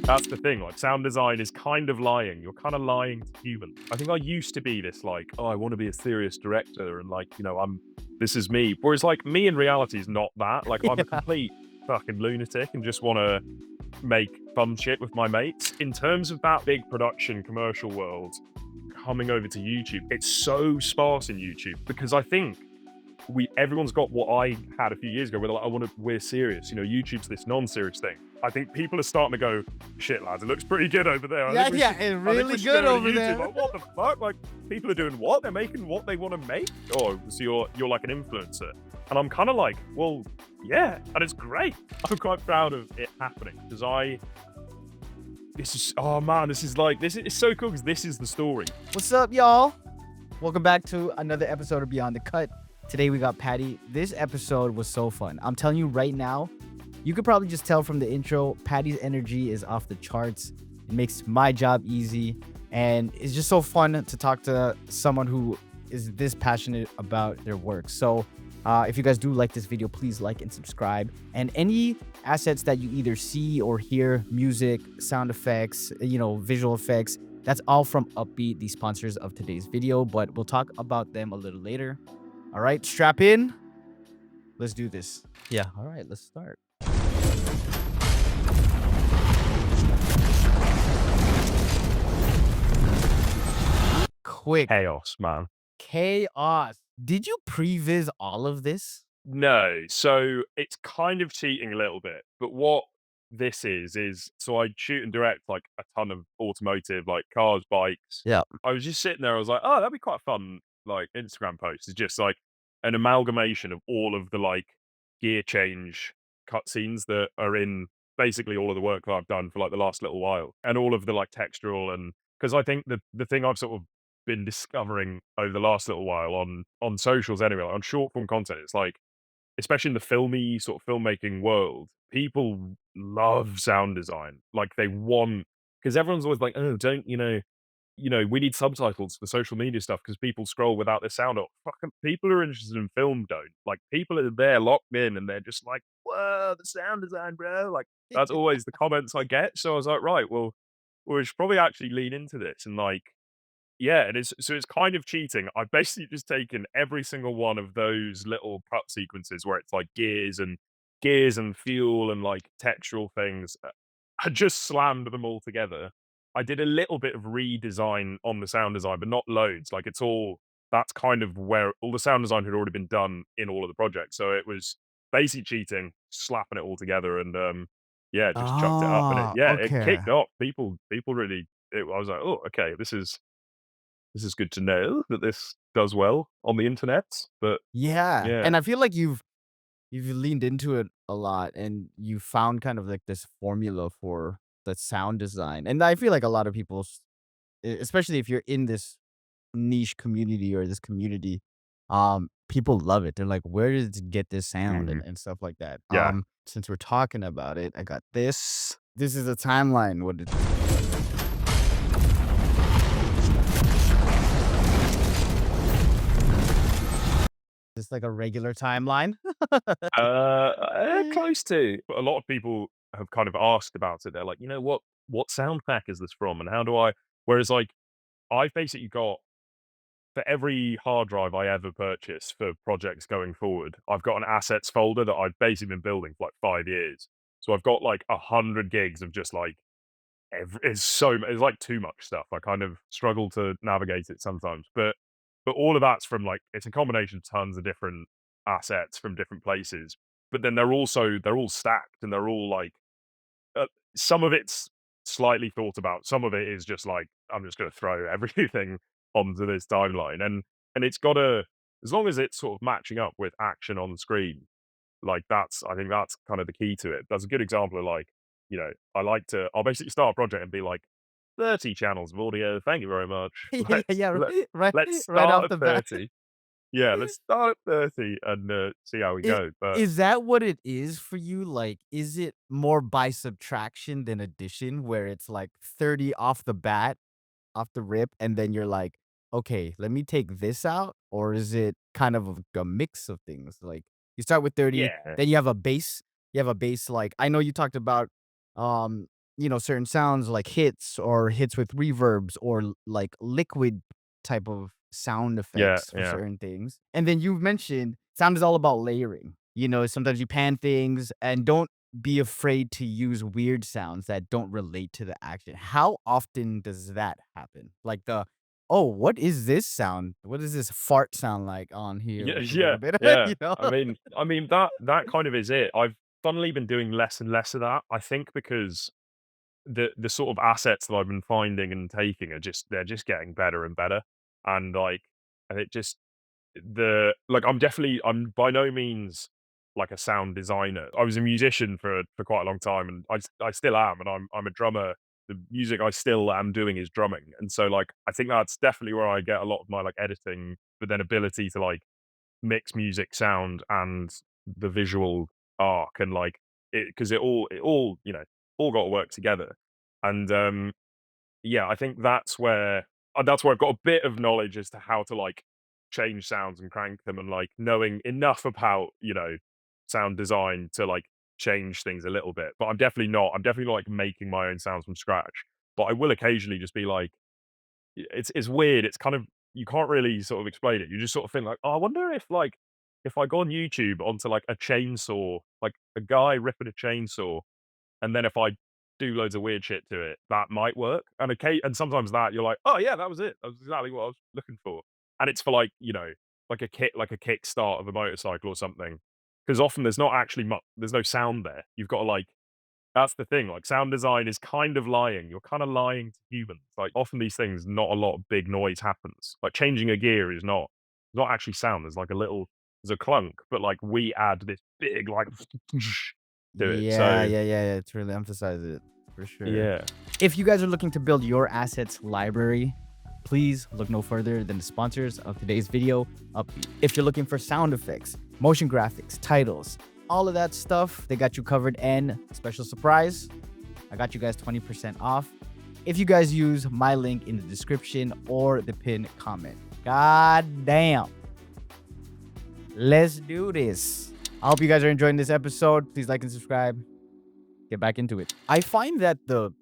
That's the thing, like, sound design is kind of lying. You're kinda lying to humans. I think I used to be this, like, "Oh, I wanna be a serious director," and, like, this is me. Whereas, like, me in reality is not that. Like, I'm a Yeah. complete fucking lunatic and just wanna make fun shit with my mates. In terms of that big production commercial world coming over to YouTube, it's so sparse in YouTube because I think everyone's got what I had a few years ago where they're like, we're serious. YouTube's this non-serious thing. I think people are starting to go, shit, lads, it looks pretty good over there. Yeah, yeah, it's I think really we should good go to over YouTube. there. Like, what the fuck? Like, people are doing what? They're making what they want to make. Oh, so you're like an influencer, and I'm kind of like, well, yeah, and it's great. I'm quite proud of it happening because oh man, this is so cool because this is the story. What's up, y'all? Welcome back to another episode of Beyond the Cut. Today we got Paddy. This episode was so fun. I'm telling you right now, you could probably just tell from the intro, Paddy's energy is off the charts. It makes my job easy. And it's just so fun to talk to someone who is this passionate about their work. So if you guys do like this video, please like and subscribe. And any assets that you either see or hear, music, sound effects, visual effects, that's all from Uppbeat, the sponsors of today's video. But we'll talk about them a little later. All right, strap in. Let's do this. Yeah, all right, let's start. Quick Chaos, man. chaos. Did you previs all of this? No, so it's kind of cheating a little bit, but what this is so I shoot and direct like a ton of automotive, like cars, bikes. Yeah. I was just sitting there, I was like, oh, that'd be quite a fun, like Instagram post. It's just like an amalgamation of all of the like gear change cutscenes that are in basically all of the work that I've done for like the last little while, and all of the like textural and because I think the thing I've sort of been discovering over the last little while on socials anyway, like on short form content, it's like especially in the filmy sort of filmmaking world, people love sound design. Like they want because everyone's always like, "Oh, don't we need subtitles for social media stuff because people scroll without the sound off." Fucking people who are interested in film don't. Like people are there locked in and they're just like, "Whoa, the sound design, bro!" Like that's always the comments I get. So I was like, right, well, we should probably actually lean into this and like yeah, it is. So it's kind of cheating. I've basically just taken every single one of those little cut sequences where it's like gears and fuel and like textural things. I just slammed them all together. I did a little bit of redesign on the sound design, but not loads. Like it's all that's kind of where all the sound design had already been done in all of the projects. So it was basically cheating, slapping it all together, and yeah, just chucked it up, and it Okay. kicked off. People really. I was like, oh, okay, this is good to know that this does well on the internet, but Yeah. yeah. And I feel like you've leaned into it a lot and you found kind of like this formula for the sound design. And I feel like a lot of people, especially if you're in this niche community or this community, people love it. They're like, where did it get this sound Mhm. and stuff like that. Yeah. Since we're talking about it, I got this. This is a timeline. What it Just like a regular timeline. Close to. But a lot of people have kind of asked about it. They're like, "What sound pack is this from, and how do I" whereas, like, I've basically got for every hard drive I ever purchase for projects going forward, I've got an assets folder that I've basically been building for, like, 5 years. So I've got, like, 100 gigs of just, like, it's like too much stuff. I kind of struggle to navigate it sometimes, but all of that's from like it's a combination of tons of different assets from different places. But then they're all stacked and they're all like uh, some of it's slightly thought about. Some of it is just like I'm just going to throw everything onto this timeline, and it's got to as long as it's sort of matching up with action on screen like, I think that's kind of the key to it. That's a good example of, like, I'll basically start a project and be like, 30 channels of audio, thank you very much. Yeah, yeah, Let right, let's right start off at the bat. 30. Yeah, let's start at 30 and, see how we I go, but Is that what it is for you? Like, is it more by subtraction than addition, where it's like 30 off the bat, off the rip, and then you're like, okay, let me take this out? Or is it kind of a mix of things? Like, you start with 30, yeah. then you have a base. You have a base, like, I know you talked about, um, certain sounds like hits or hits with reverbs or like liquid type of sound Yeah, effects for yeah. certain things. And then you mentioned sound is all about layering. Sometimes you pan things and don't be afraid to use weird sounds that don't relate to the action. How often does that happen? Like oh, what is this sound? What does this fart sound like on here Yeah, with a yeah, little bit of, yeah. you know? I mean, that kind of is it. I've funnily been doing less and less of that, I think because the sort of assets that I've been finding and taking are just they're just getting better and better, and, like, and it just I'm by no means like a sound designer. I was a musician for quite a long time, and I still am, and I'm a drummer. The music I still am doing is drumming, and so, like, I think that's definitely where I get a lot of my, like, editing, but then ability to, like, mix music, sound, and the visual arc, and, like, because it all, all gotta work together, and, yeah, I think that's where I've got a bit of knowledge as to how to, like, change sounds and crank them and, like, knowing enough about, sound design to, like, change things a little bit, but I'm definitely not, like, making my own sounds from scratch, but I will occasionally just be like it's weird, it's kind of you can't really sort of explain it, you just sort of think like, "Oh, I wonder if, like, if I go on YouTube onto, like, a chainsaw, like, a guy ripping a chainsaw, and then if I do loads of weird shit to it, that might work." And sometimes that you're like, "Oh, yeah, that was it. That was exactly what I was looking for." And it's for, like, like a kickstart of a motorcycle or something. Because often there's not actually there's no sound there. You've gotta, like, that's the thing, like, sound design is kind of lying. You're kinda lying to humans. Like, often these things, not a lot of big noise happens. Like, changing a gear is not actually sound. There's a clunk, but, like, we add this big, like, to it. Yeah, So, yeah, yeah, yeah. To really emphasize it for sure. yeah. If you guys are looking to build your assets library, please look no further than the sponsors of today's video, Uppbeat. If you're looking for sound effects, motion graphics, titles, all of that stuff, they got you covered. And special surprise, I got you guys 20% off if you guys use my link in the description or the pinned comment. God damn. Let's do this. I hope you guys are enjoying this episode. Please like and subscribe. Get back into it. I find that the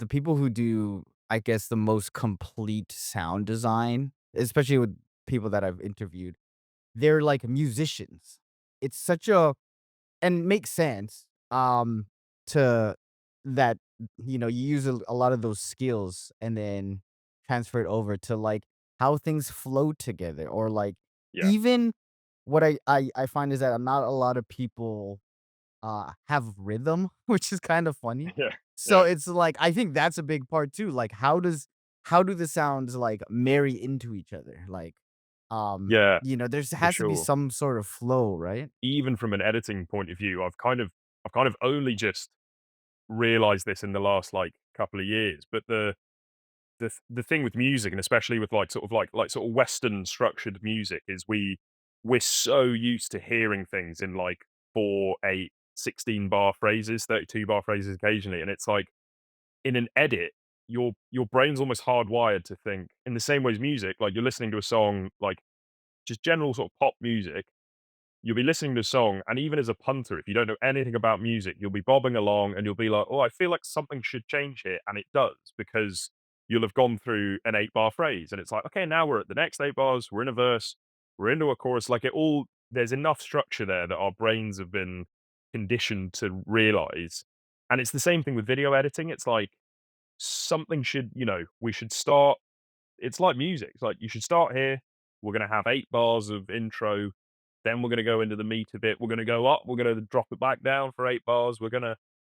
people who do, I guess, the most complete sound design, especially with people that I've interviewed, they're like musicians. It's such a and makes sense, to that, you use a lot of those skills and then transfer it over to, like, how things flow together or, like, Yeah. even what I find is that not a lot of people have rhythm, which is kind of funny. Yeah. So Yeah. it's like I think that's a big part too. Like how do the sounds like marry into each other? Like Yeah, there for has to be sure. some sort of flow, right? Even from an editing point of view, I've kind of only just realized this in the last, like, couple of years, but the thing with music, and especially with, like, sort of sort of Western structured music, is we're so used to hearing things in, like, 4, 8, 16 bar phrases, 32 bar phrases occasionally, and it's like, in an edit, your brain's almost hardwired to think in the same way as music, like, you're listening to a song, like, just general sort of pop music, you'll be listening to a song, and even as a punter, if you don't know anything about music, you'll be bobbing along and you'll be like, "Oh, I feel like something should change here," and it does, because you'll have gone through an 8 bar phrase, and it's like, "Okay, now we're at the next 8 bars, we're in a verse, we're into a chorus," like, it all there's enough structure there that our brains have been conditioned to realize, and it's the same thing with video editing, it's like, something should we should start it's like music. It's like, you should start here. We're gonna have 8 bars of intro. Then we're gonna go into the meat of it. We're gonna go up. We're gonna drop it back down for 8 bars.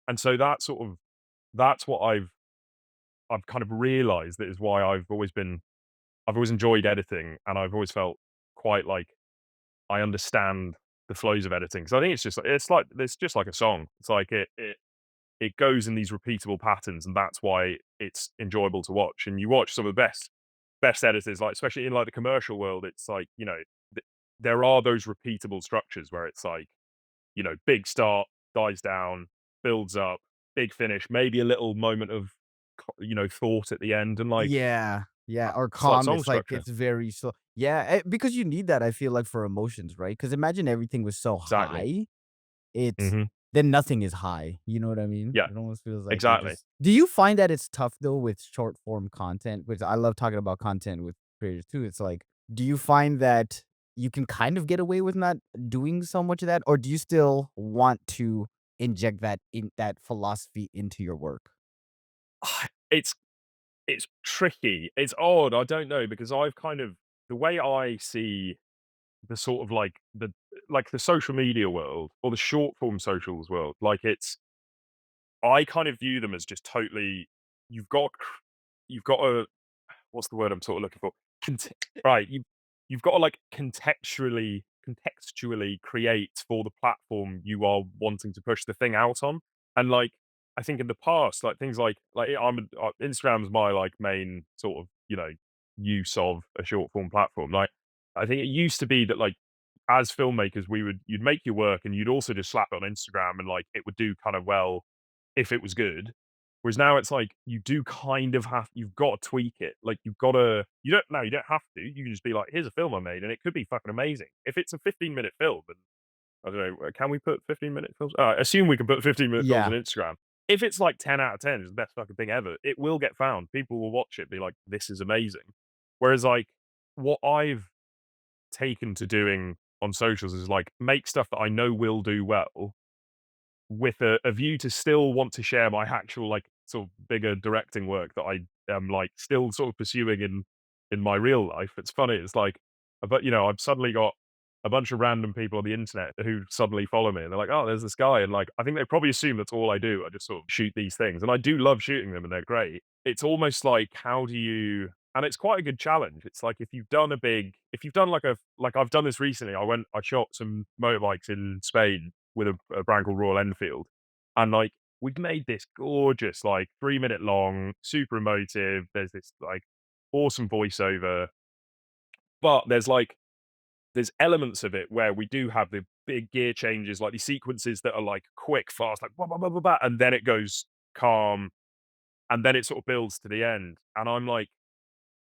And so that's what I've kind of realized that is why I've always enjoyed editing, and I've always felt quite like I understand the flows of editing. So I think it's just like a song. It's like it goes in these repeatable patterns, and that's why it's enjoyable to watch. And you watch some of the best editors, like, especially in, like, the commercial world, it's like, th there are those repeatable structures where it's like, big start, dies down, builds up, big finish, maybe a little moment of thought at the end, and, like, Yeah. Yeah, or it's like calm. song It's like structure. it's very slow. Yeah, because you need that, I feel like, for emotions, right? Because imagine everything was so Exactly. high. It's Mhm. then nothing is high. You know what I mean? Yeah, It almost feels like you're exactly. just. Do you find that it's tough though with short form content? Which I love talking about content with creators too. It's like, do you find that you can kind of get away with not doing so much of that, or do you still want to inject that philosophy into your work? It's it's tricky. It's odd. I don't know because I've kind of the way I see the sort of like the social media world or the short form socials world, like I kind of view them as just totally you've got to what's the word I'm sort of looking for? Cont right, you've gotta, like, contextually create for the platform you are wanting to push the thing out on, and, like, I think in the past, like, things Instagram's my, like, main sort of, use of a short form platform, like, I think it used to be that, like, as filmmakers, you'd make your work and you'd also just slap it on Instagram and, like, it would do kind of well if it was good. Whereas now it's like you do kind of you've got to tweak it. Like you don't have to. You can just be like, here's a film I made and it could be fucking amazing. If it's a 15-minute film, and I don't know, can we put 15-minute films? Assume we can put 15-minute films on Yeah, Instagram. If it's like 10 out of 10, it's the best fucking thing ever. It will get found. People will watch it, be like, this is amazing. Whereas like what I've taken to doing on socials is like make stuff that I know will do well with a view to still want to share my actual, like, sort of bigger directing work that I am, like, still sort of pursuing in my real life. It's funny, it's like but, I've suddenly got a bunch of random people on the internet who suddenly follow me, and they're like, "Oh, there's this guy," and, like, I think they probably assume that's all I do. I just sort of shoot these things, and I do love shooting them, and they're great. It's almost like, how do you and it's quite a good challenge. It's like if you've done like I've done this recently. I shot some motorbikes in Spain with a brand called Royal Enfield, and like we've made this gorgeous like 3 minute long, super emotive. There's this like awesome voiceover, but there's elements of it where we do have the big gear changes, like these sequences that are like quick, fast, like blah, blah, blah, blah, blah, and then it goes calm, and then it sort of builds to the end. And I'm like,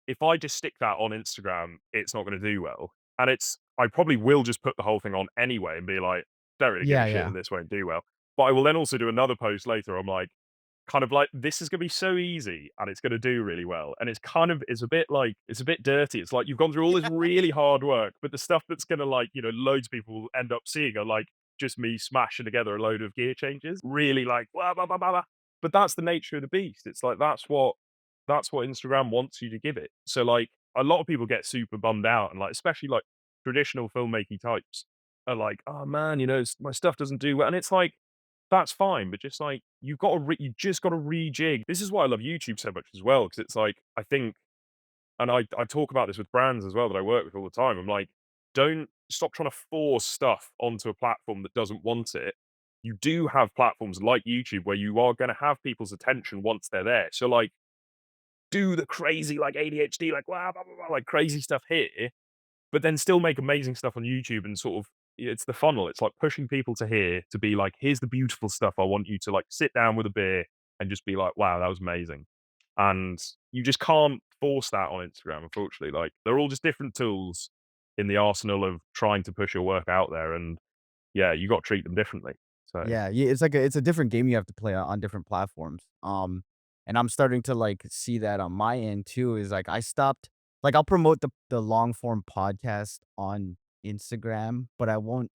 if I just stick that on Instagram, it's not gonna do well. And I probably will just put the whole thing on anyway and be like, "Don't really give a yeah, shit yeah, that this won't do well." But I will then also do another post later. I'm like, kind of like, "This is gonna be so easy and it's gonna do really well." And it's a bit like it's a bit dirty. It's like you've gone through all this really hard work, but the stuff that's gonna like, loads of people will end up seeing are like just me smashing together a load of gear changes. Really like, blah, blah, blah, blah, blah. But that's the nature of the beast. It's like that's what Instagram wants you to give it. So, like, a lot of people get super bummed out and, like, especially, like, traditional filmmaking types are like, "Oh, man, my stuff doesn't do well," and it's like, that's fine, but just, like, you just gotta rejig. This is why I love YouTube so much as well, because it's like, I think and I talk about this with brands as well that I work with all the time. I'm like, "Don't stop trying to force stuff onto a platform that doesn't want it." You do have platforms like YouTube where you are gonna have people's attention once they're there. So, like, do the crazy like ADHD, like blah, blah, blah, blah, like crazy stuff here, but then still make amazing stuff on YouTube and sort of it's the funnel. It's like pushing people to here to be like, here's the beautiful stuff. I want you to like sit down with a beer and just be like, wow, that was amazing. And you just can't force that on Instagram, unfortunately. Like they're all just different tools in the arsenal of trying to push your work out there. And yeah, you got to treat them differently. So yeah, yeah. It's a different game you have to play on different platforms. And I'm starting to like see that on my end too. Is like I stopped like I'll promote the long form podcast on Instagram, but I won't.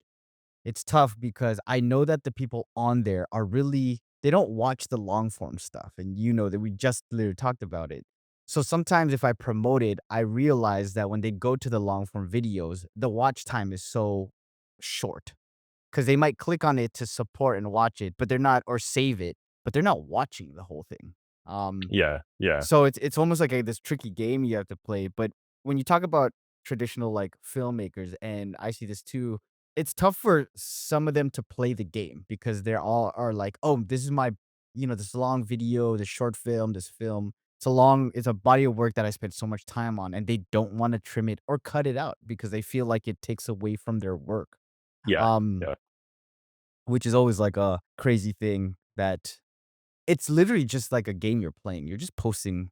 It's tough because I know that the people on there are really they don't watch the long form stuff, and you know that we just literally talked about it. So sometimes if I promote it, I realize that when they go to the long form videos, the watch time is so short because they might click on it to support and watch it, but they're not or save it, but they're not watching the whole thing. yeah, yeah, So it's almost like this tricky game you have to play, but when you talk about traditional, like, filmmakers, and I see this too, it's tough for some of them to play the game because they're all are like, "Oh, this is my this long video, this short film, this film. It's a body of work that I spent so much time on," and they don't wanna trim it or cut it out because they feel like it takes away from their work. yeah, Um, yeah, which is always, like, a crazy thing that it's literally just like a game you're playing. You're just posting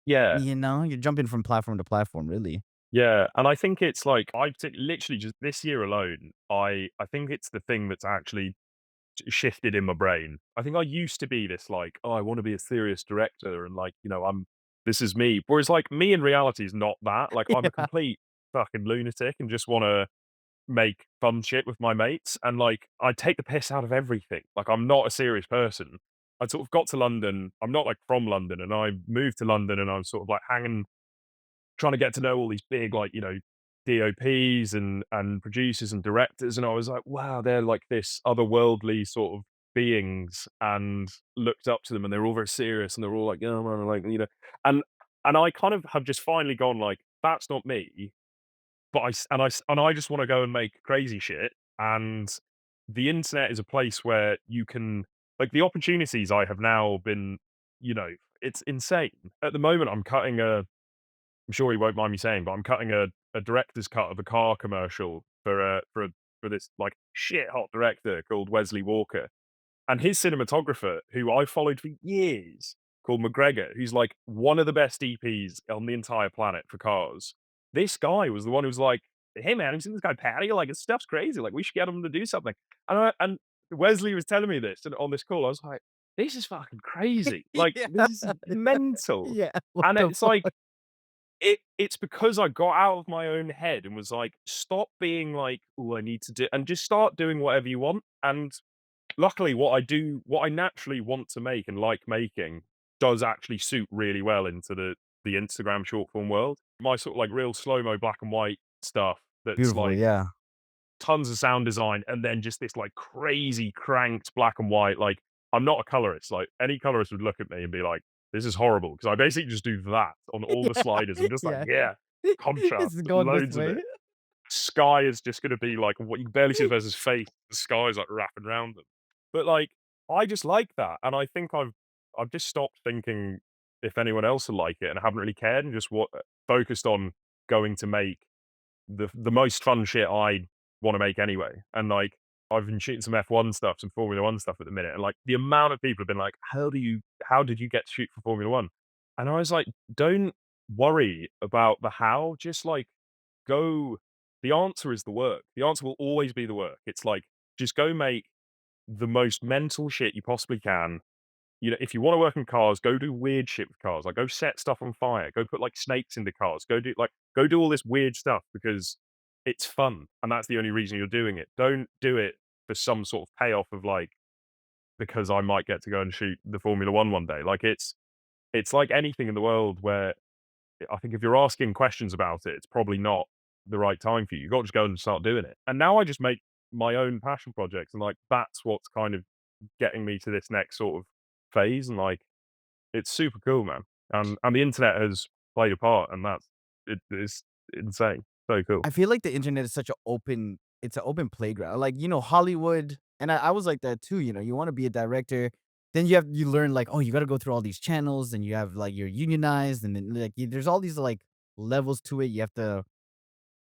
yeah. you're jumping from platform to platform, really. Yeah, and I think it's like literally just this year alone, I think it's the thing that's actually shifted in my brain. I think I used to be this like, oh, I want to be a serious director, and like, this is me. Whereas like me in reality is not that. Like I'm a Yeah. complete fucking lunatic and just want to make fun shit with my mates, and like I take the piss out of everything. Like I'm not a serious person. I sort of got to London. I'm not like from London, and I moved to London, and I was sort of like hanging, trying to get to know all these big like DOPs and producers and directors, and I was like, wow, they're like this otherworldly sort of beings, and looked up to them, and they're all very serious, and they're all like, oh man, like and I kind of have just finally gone like, that's not me. But I just wanna go and make crazy shit, and the internet is a place where you can like, the opportunities I have now been, you know, it's insane. At the moment, I'm sure he won't mind me saying, but I'm cutting a director's cut of a car commercial for this, like, shit hot director called Wesley Walker. And his cinematographer, who I followed for years, called McGregor, who's like one of the best DPs on the entire planet for cars. This guy was the one who was like, "Hey man, have you seen this guy Paddy? Like his stuff's crazy. Like we should get him to do something." And Wesley was telling me this, and on this call, I was like, "This is fucking crazy. Like Yeah. this is mental." Yeah. What And the it's like fuck? it's because I got out of my own head and was like, "Stop being like, oh, I need to do," and just start doing whatever you want. And luckily, what I naturally want to make and like making does actually suit really well into the Instagram short form world. My sort of like real slow-mo black and white stuff that's Beautiful. like Yeah. tons of sound design, and then just this like crazy cranked black and white. Like I'm not a colorist. Like any colorist would look at me and be like, "This is horrible," because I basically just do that on all the sliders. I'm just like, Yeah. yeah, contrast, It's going this loads of way. it. Sky is just gonna be like what you can barely see the person's face. The sky is like wrapping around them. But like, I just like that, and I think I've just stopped thinking if anyone else will like it, and I haven't really cared, and just what focused on going to make the most fun shit I want to make anyway. And like, I've been shooting some F1 stuff, some Formula One stuff at the minute, and like the amount of people have been like, how did you get to shoot for Formula One?" And I was like, don't worry about the how, just like go. The answer is the work. The answer will always be the work. It's like, just go make the most mental shit you possibly can. If you want to work in cars, go do weird shit with cars. Like go set stuff on fire. Go put like snakes into cars. Go do all this weird stuff because it's fun, and that's the only reason you're doing it. Don't do it for some sort of payoff of like, because I might get to go and shoot the Formula One day. Like it's like anything in the world where I think if you're asking questions about it, it's probably not the right time for you. You got to just go and start doing it. And now I just make my own passion projects, and like that's what's kind of getting me to this next sort of phase. And like it's super cool, man. And the internet has played a part, and it is insane. So cool. I feel like the internet is such it's an open playground. Like, Hollywood, and I was like that too, you want to be a director, then you learn like, oh, you got to go through all these channels, and you have like you're unionized, and then like there's all these like levels to it. You have to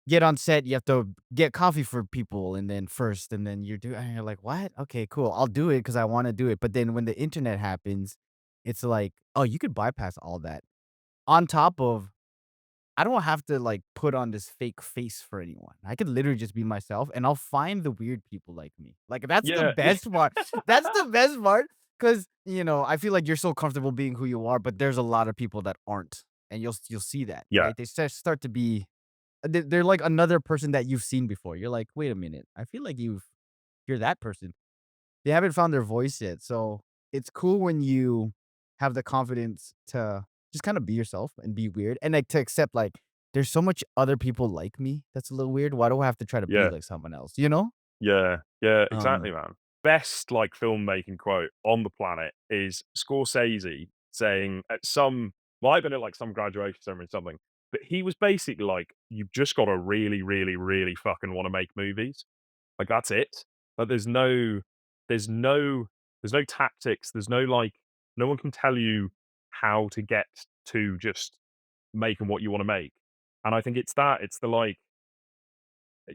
get on set, you have to get coffee for people, and then first, and then and you're like, what? Okay, cool. I'll do it because I want to do it. But then when the internet happens, it's like, oh, you could bypass all that. On top of I don't have to, like, put on this fake face for anyone. I could literally just be myself, and I'll find the weird people like me. Like, that's the Yeah, best part. That's the best part, 'cause, I feel like you're so comfortable being who you are, but there's a lot of people that aren't, and you'll see that, yeah, right? They start to be they're like another person that you've seen before. You're like, "Wait a minute. I feel like you're that person." They haven't found their voice yet, so it's cool when you have the confidence to just kinda be yourself and be weird, and, like, to accept, like, there's so much other people like me that's a little weird. Why do I have to try to be yeah. like someone else, you know? Yeah, yeah, exactly, Um, man. Best like filmmaking quote on the planet is Scorsese saying at some might have been at like some graduation ceremony or something, but he was basically like, "You've just got to really, really, really fucking want to make movies. Like that's it. Like there's no, there's no tactics. There's no like, no one can tell you how to get to just making what you want to make." And I think it's that. It's the like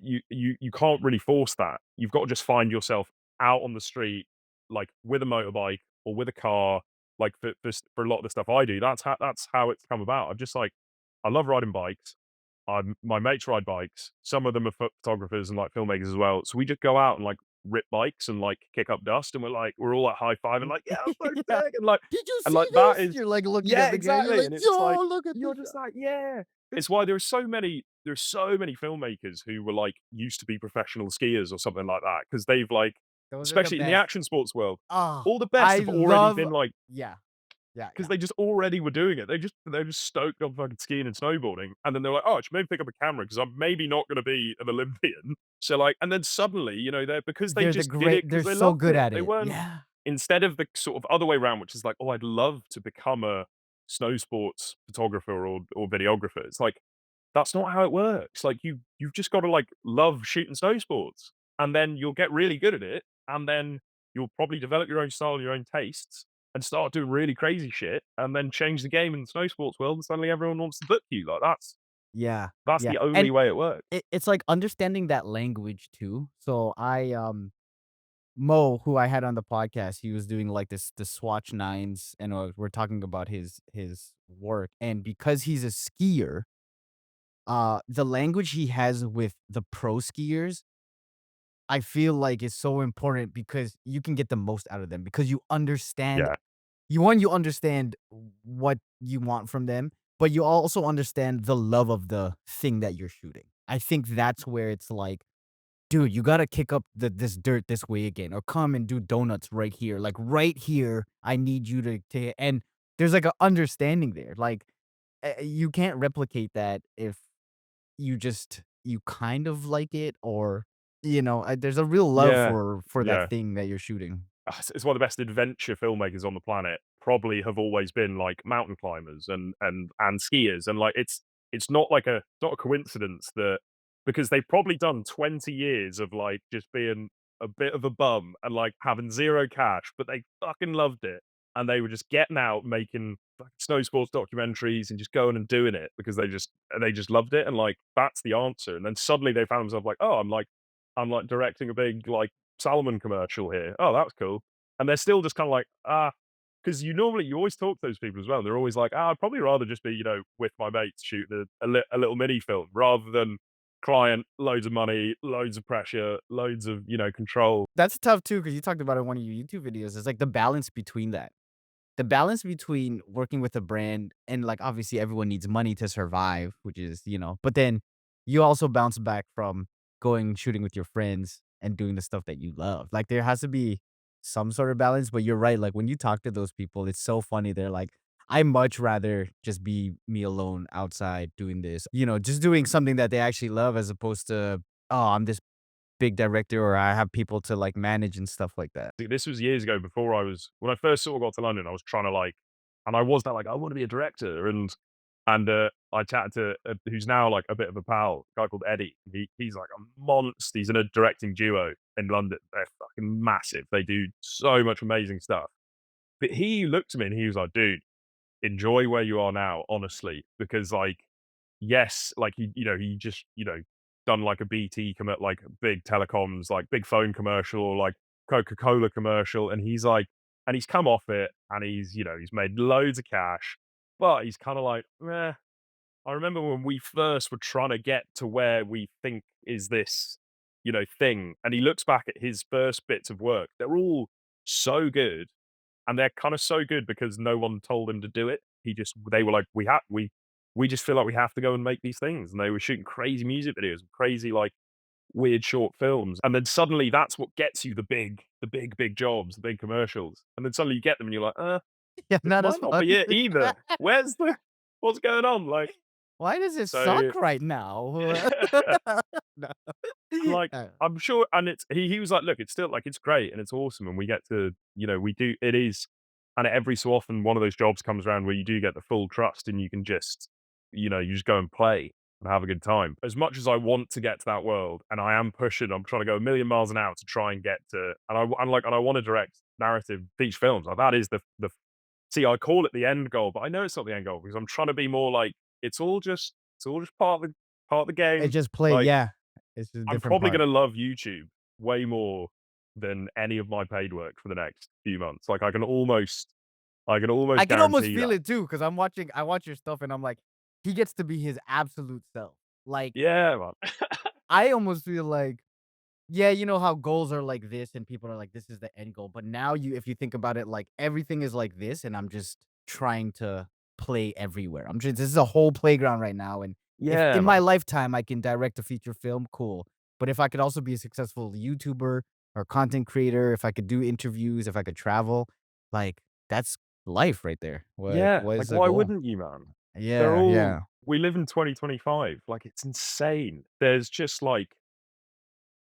you can't really force that. You've got to just find yourself out on the street, like with a motorbike or with a car. Like for a lot of the stuff I do, that's how it's come about. I'm just like, I love riding bikes. My mates ride bikes. Some of them are photographers and like filmmakers as well. So we just go out and like rip bikes and like kick up dust, and we're all like high fiving, like, yeah, I'm so Yeah. sick, and like, "Did you and see like that this?" is, You're, like, looking yeah, at the guy, you're exactly, like, and it's like "Yo, look at you're this just guy." like, yeah. It's why there's so many filmmakers who were like used to be professional skiers or something like that because they've like, Those are the especially in the best. action sports world, Oh, all the best I have already love been like yeah, yeah, because yeah. they just already were doing it. They're just stoked on fucking skiing and snowboarding, and then they're like, "Oh, I should maybe pick up a camera because I'm maybe not gonna be an Olympian." So, like, and then suddenly, they're because they just did it They're because they so loved good it. at They it. weren't Yeah. instead of the sort of other way around, which is like, "Oh, I'd love to become a snow sports photographer or videographer." It's like, that's not how it works. Like, you've just gotta, like, love shooting snow sports, and then you'll get really good at it, and then you'll probably develop your own style, your own tastes, and start doing really crazy shit, and then change the game in the snow sports world, and suddenly everyone wants to book you. Like, Yeah, that's yeah, the and only way it works. it's, like, understanding that language too. So Mo, who I had on the podcast, he was doing, like, the Swatch 9s, and, we're talking about his work, and because he's a skier, the language he has with the pro skiers, I feel like is so important because you can get the most out of them because you understand Yeah. you understand what you want from them, but you also understand the love of the thing that you're shooting. I think that's where it's like, "Dude, you gotta kick up this dirt this way again, or come and do donuts right here. Like, right here, I need you to," and there's, like, a understanding there. Like, you can't replicate that if you kind of like it or, there's a real love Yeah. for that Yeah. thing that you're shooting. It's one of the best adventure filmmakers on the planet. Probably have always been like mountain climbers and skiers, and like it's not like a not a coincidence that because they've probably done 20 years of like just being a bit of a bum and like having zero cash, but they fucking loved it, and they were just getting out making fucking snow sports documentaries and just going and doing it because they just loved it, and like that's the answer. And then suddenly they found themselves like, oh, I'm like directing a big like Salomon commercial here. Oh, that's cool. And they're still just kind of like, because you always talk to those people as well. They're always like, I'd probably rather just be, with my mates shooting a little mini film rather than client, loads of money, loads of pressure, loads of, control. That's tough too, because you talked about it in one of your YouTube videos. It's like the balance between that. The balance between working with a brand and, like, obviously everyone needs money to survive, which is, but then you also bounce back from going shooting with your friends and doing the stuff that you love. Like, there has to be some sort of balance, but you're right, like, when you talk to those people, it's so funny. They're like, "I much rather just be me alone outside doing this," just doing something that they actually love as opposed to, "Oh, I'm this big director," or I have people to, like, manage and stuff like that. See, this was years ago before when I first sort of got to London, I was trying to like, and I was that like, I want to be a director. And I chatted to who's now like a bit of a pal, a guy called Eddie. He's like a monster. He's in a directing duo in London. They're fucking massive. They do so much amazing stuff. But he looked at me and he was like, dude, enjoy where you are now, honestly, because like, yes, like he just, done like a BT like big telecoms, like big phone commercial or like Coca-Cola commercial. And he's like, and he's come off it and he's made loads of cash, but he's kind of like, meh. I remember when we first were trying to get to where we think is this, thing. And he looks back at his first bits of work. They're all so good, and they're kind of so good because no one told him to do it. They were like, we just feel like we have to go and make these things. And they were shooting crazy music videos, crazy like weird short films. And then suddenly that's what gets you the big jobs, the big commercials. And then suddenly you get them and you're like, Yeah, this not as might not fun. be it either. What's going on? Like, Why does it so suck right now? No. like, Uh, I'm sure, and he was like, "Look, it's still like it's great and it's awesome, and we get to, we do it is." And every so often, one of those jobs comes around where you do get the full trust, and you can just, you just go and play and have a good time. As much as I want to get to that world, and I am pushing, I'm trying to go a million miles an hour to try and get to, and I want to direct narrative feature films. Like that is the see, I call it the end goal, but I know it's not the end goal because I'm trying to be more like it's all just part of the it game. just play Like yeah. It's just a I'm different probably part. gonna love YouTube way more than any of my paid work for the next few months. Like, I can almost I can almost guarantee feel that. it too, because I watch your stuff and I'm like, he gets to be his absolute self. Like, Yeah, man. I almost feel like Yeah, you know how goals are like this and people are like, "This is the end goal," but now if you think about it, like, everything is like this, and I'm just trying to play everywhere. I'm just this is a whole playground right now, and if Yeah, in my man. lifetime I can direct a feature film, cool, but if I could also be a successful YouTuber or content creator, if I could do interviews, if I could travel, like, that's life right there. Yeah, What is like, the why goal? wouldn't you, man? They're Yeah, all yeah. we live in 2025, like, it's insane. There's just, like,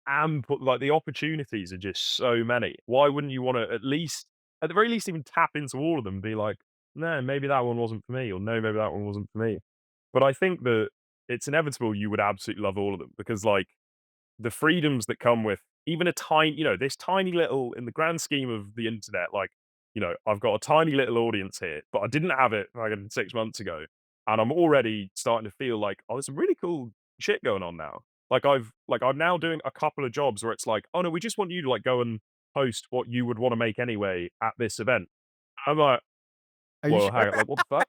ample like, the opportunities are just so many. Why wouldn't you wanna at the very least, even tap into all of them and be like, "No, maybe that one wasn't for me," or, "No, maybe that one wasn't for me." But I think that it's inevitable you would absolutely love all of them because, like, the freedoms that come with even a tiny this tiny little in the grand scheme of the internet, like, I've got a tiny little audience here, but I didn't have it fucking 6 months ago, and I'm already starting to feel like, "Oh, there's some really cool shit going on now." I'm now doing a couple of jobs where it's like, "Oh, no, we just want you to, like, go and post what you would wanna make anyway at this event." I'm like, Are you "Well, sure? hang on, like, what the fuck?"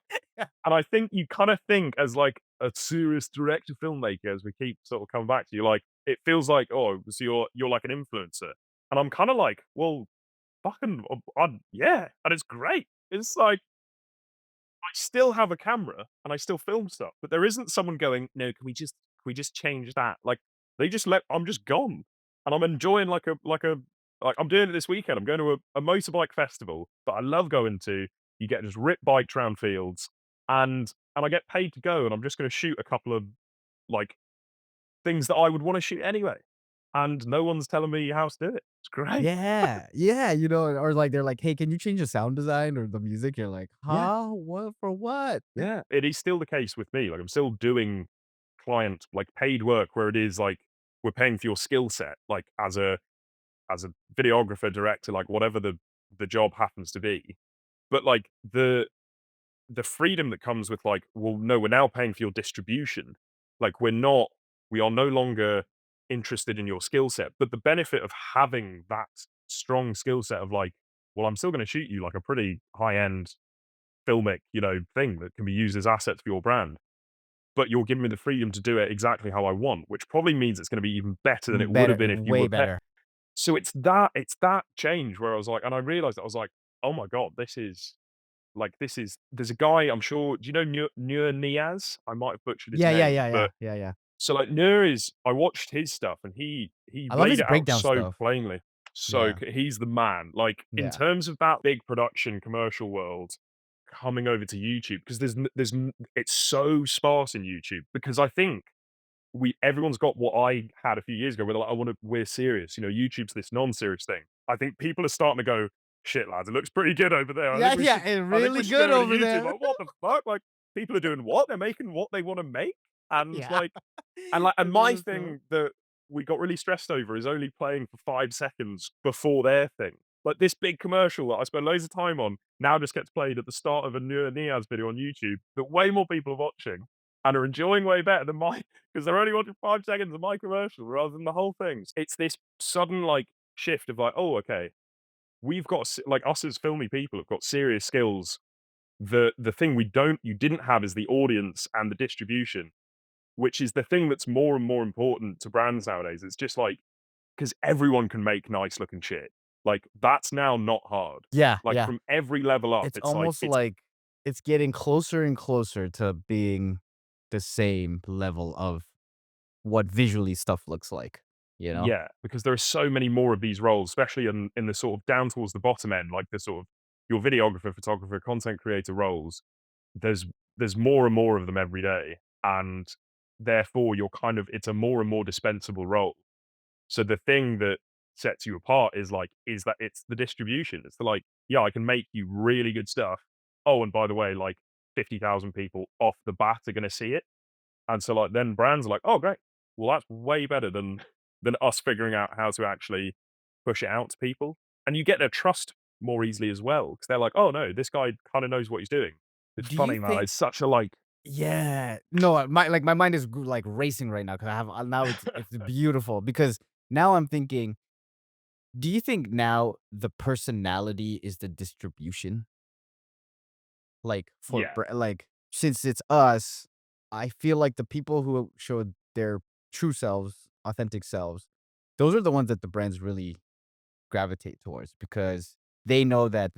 And I think you kinda think as, like, a serious director filmmaker, as we keep sort of coming back to, you like it feels like, "Oh, so you're like an influencer." And I'm kinda like, "Well, fucking, yeah," and it's great. It's like, I still have a camera and I still film stuff, but there isn't someone going, "No, can we just change that?" Like, they just let I'm just gone, and I'm enjoying like, I'm doing it this weekend. I'm going to a motorbike festival that I love going to. You get just rip bikes around fields, and I get paid to go, and I'm just gonna shoot a couple of, like, things that I would wanna shoot anyway, and no one's telling me how to do it. It's great. Yeah, yeah, or like they're like, "Hey, can you change the sound design or the music?" You're like, Yeah. "Huh? What for what?" Yeah, it is still the case with me, like, I'm still doing like, paid work where it is, like, we're paying for your skill set, like, as a videographer, director, like, whatever the job happens to be. But, like, the freedom that comes with, like, "Well, no, we're now paying for your distribution." Like, we are no longer interested in your skill set, but the benefit of having that strong skill set of, like, "Well, I'm still gonna shoot you, like, a pretty high-end filmic, thing that can be used as assets for your brand, but you're giving me the freedom to do it exactly how I want," which probably means it's gonna be even better than it would have Better, been if you way were better. so it's that change where I was like and I realized that I was like, "Oh my god, this is" there's a guy I'm sure do you know Nur Niaz? I might have butchered his Yeah, yeah, name, yeah, yeah, but yeah, yeah. so, like, Nur is I watched his stuff and he I love laid his it out breakdown so stuff. plainly. So Yeah, he's the man. Like, in yeah. terms of that big production commercial world coming over to YouTube, because it's so sparse in YouTube because I think we everyone's got what I had a few years ago where they're like, we're serious. YouTube's this non-serious thing. I think people are starting to go, shit, lads, it looks pretty good over there. Yeah, yeah, it's I think really we should go good over to over YouTube. there. Like, what the fuck? Like, people are doing what? They're making what they want to make. And Yeah. like, and It's my just so thing that we got really stressed over is only playing for 5 seconds before their thing. Like, this big commercial that I spent loads of time on now just gets played at the start of a Nur Niaz video on YouTube that way more people are watching and are enjoying way better than my because they're only watching 5 seconds of my commercial rather than the whole thing. It's this sudden, like, shift of like, "Oh, okay, we've got like, us as filmy people have got serious skills. The thing you didn't have is the audience and the distribution, which is the thing that's more and more important to brands nowadays. It's just like because everyone can make nice looking shit. Like, that's now not hard. Yeah, Like, yeah. from every level up, It's it's like almost it's like it's getting closer and closer to being the same level of what visually stuff looks like, you know? yeah, because there are so many more of these roles, especially in the sort of down towards the bottom end, like the sort of your videographer, photographer, content creator roles. There's there's more and more of them every day, and therefore you're kind of it's a more and more dispensable role. So the thing that sets you apart is that it's the distribution. It's the like, yeah, I can make you really good stuff. Oh, and by the way, like 50,000 people off the bat are going to see it. And so, like, then brands are like, "Oh, great. Well, that's way better than us figuring out how to actually push it out to people." And you get their trust more easily as well because 'cause they're like, "Oh, no, this guy kinda knows what he's doing." It's Do you funny, man. think It's such a, like Yeah. No, my mind is like racing right now because I have now it's beautiful because now I'm thinking, do you think now the personality is the distribution? Like yeah. like since it's us, I feel like the people who show their true selves, authentic selves those are the ones that the brands really gravitate towards because they know that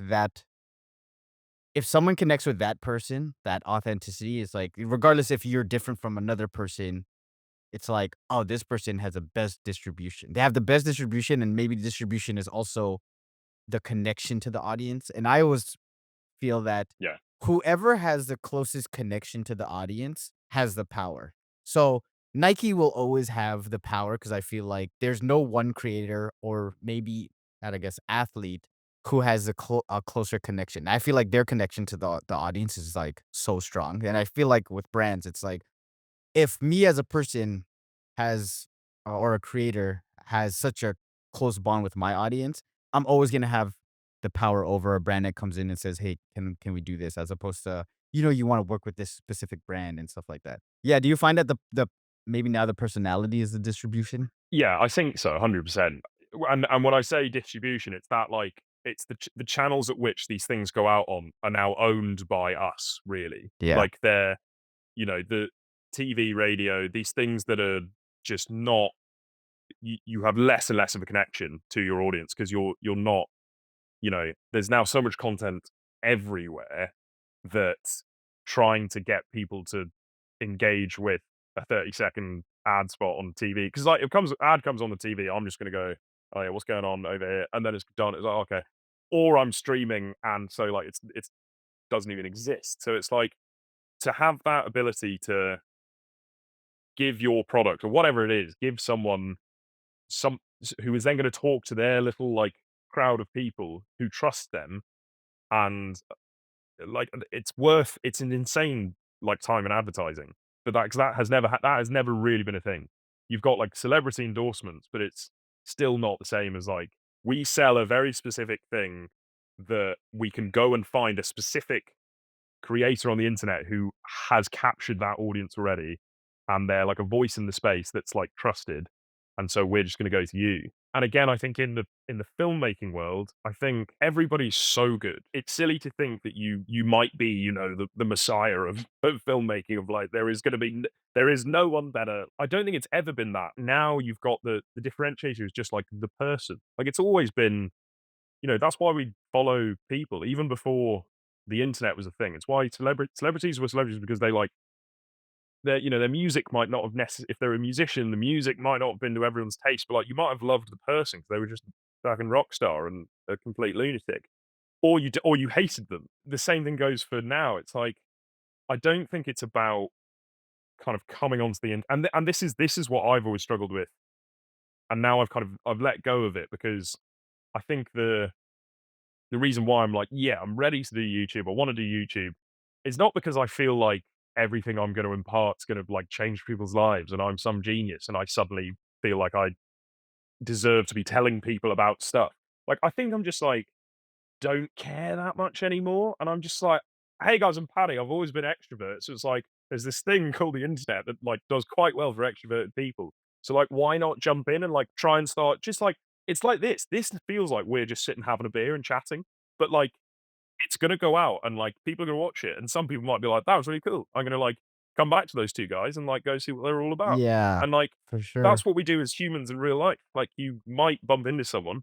if someone connects with that person, that authenticity is like regardless if you're different from another person, it's like, "Oh, this person has the best distribution." They have the best distribution, and maybe the distribution is also the connection to the audience, and I always feel that Yeah. whoever has the closest connection to the audience has the power. So, Nike will always have the power because I feel like there's no one creator or maybe, I guess, athlete who has a closer connection. I feel like their connection to the audience is, like, so strong, and I feel like with brands, it's like if me as a person has or a creator has such a close bond with my audience, I'm always gonna have the power over a brand that comes in and says, "Hey, can we do this?" As opposed to, you wanna work with this specific brand and stuff like that. Yeah, do you find that the maybe now the personality is the distribution? Yeah, I think so, 100%. And when I say distribution, it's that, like, it's the channels at which these things go out on are now owned by us, really. Yeah. Like, they're, the TV, radio, these things that are just not you have less and less of a connection to your audience because you're not, there's now so much content everywhere that trying to get people to engage with a 30-second ad spot on TV because like it comes ad comes on the TV, I'm just gonna go, oh yeah, what's going on over here, and then it's done. It's like okay, or I'm streaming, and so like it's doesn't even exist. So it's like to have that ability to give your product or whatever it is, give someone who is then going to talk to their little like crowd of people who trust them and like it's an insane like time in advertising but that 'cause that has never really been a thing. You've got like celebrity endorsements but it's still not the same as like we sell a very specific thing that we can go and find a specific creator on the internet who has captured that audience already, and they're like a voice in the space that's like trusted, and so we're just going to go to you. And again, I think in the filmmaking world, I think everybody's so good. It's silly to think that you might be, the messiah of filmmaking. Of like, there is no one better. I don't think it's ever been that. Now you've got the differentiator is just like the person. Like it's always been that's why we follow people even before the internet was a thing. It's why celebrities were celebrities because they like their music might not have if they're a musician, the music might not have been to everyone's taste, but like you might have loved the person because they were just a fucking rock star and a complete lunatic, or you hated them. The same thing goes for now. It's like I don't think it's about kind of coming onto the end, and this is what I've always struggled with, and now I've let go of it because I think the reason why I'm like, yeah, I'm ready to do YouTube. I want to do YouTube. It's not because I feel like everything I'm going to impart is going to like change people's lives and I'm some genius and I suddenly feel like I deserve to be telling people about stuff. Like, I think I'm just like, don't care that much anymore. And I'm just like, hey guys, I'm Paddy. I've always been extrovert. So it's like, there's this thing called the internet that like does quite well for extroverted people. So like, why not jump in and like try and start just like, it's like this. This feels like we're just sitting having a beer and chatting, but like, it's gonna go out and like people are gonna watch it. And some people might be like, that was really cool. I'm gonna like come back to those two guys and like go see what they're all about. Yeah, And like, for sure. that's what we do as humans in real life. Like, you might bump into someone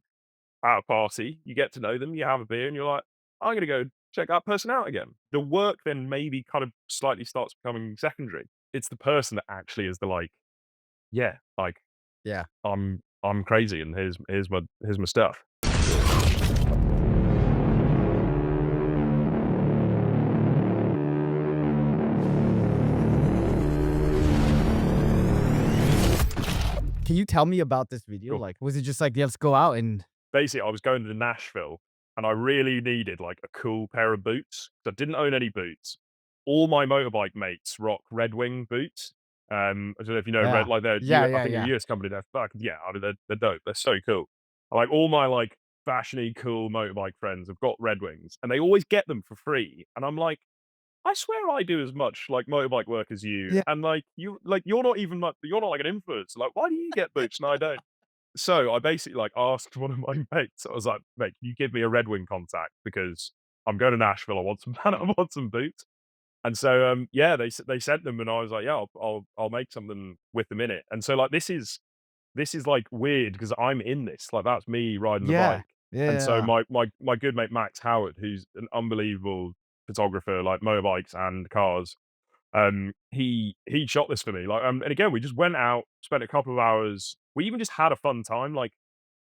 at a party, you get to know them, you have a beer, and you're like, "I'm gonna go check that person out again." The work then maybe kind of slightly starts becoming secondary. It's the person that actually is the like, "Yeah, like, Yeah. I'm crazy, and here's my stuff." Can you tell me about this video? Cool. Like, was it just like, "Yeah, let's go out and" Basically, I was going to Nashville, and I really needed, like, a cool pair of boots, 'cause I didn't own any boots. All my motorbike mates rock Red Wing boots. I don't know if you know Red Yeah. like, they're Yeah, I yeah, think they're a yeah. US company, they're yeah, I mean, they're dope, they're so cool. Like, all my, like, fashiony, cool motorbike friends have got Red Wings, and they always get them for free, and I'm like, "I swear I do as much, like, motorbike work as you, Yeah. and, you're not even you're not, like, an influencer, like, why do you get boots and I don't?" So I basically like asked one of my mates. I was like, "Mate, can you give me a Red Wing contact because I'm going to Nashville. I want some I want some boots." And so yeah, they sent them, and I was like, "Yeah, I'll make something with them in it." And so like this is this is like weird because I'm in this. Like that's me riding the Yeah. bike. And so Yeah. my good mate Max Howard, who's an unbelievable photographer, like motorbikes and cars, he shot this for me. Like, and again, we just went out, spent a couple of hours. We even just had a fun time. Like,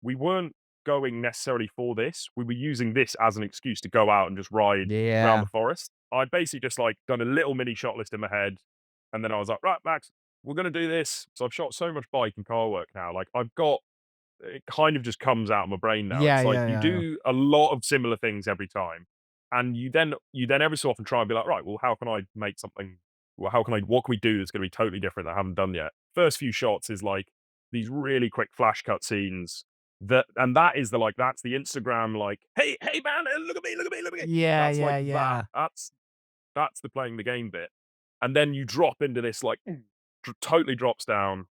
we weren't going necessarily for this. We were using this as an excuse to go out and just ride around Yeah. the forest. I'd basically just like done a little mini shot list in my head, and then I was like, right, Max, we're gonna do this. So I've shot so much bike and car work now. Like, I've got it kind of just comes out of my brain now. Yeah, It's like yeah, you yeah, yeah. do a lot of similar things every time, and you then every so often try and be like, right, well, how can I make something? Well, how can I? What can we do that's going to be totally different that I haven't done yet? First few shots is like these really quick flash cut scenes. And that is the like that's the Instagram like, hey man, look at me, look at me, look at me. Yeah, That's like yeah, that. yeah. That's the playing the game bit, and then you drop into this like totally drops down.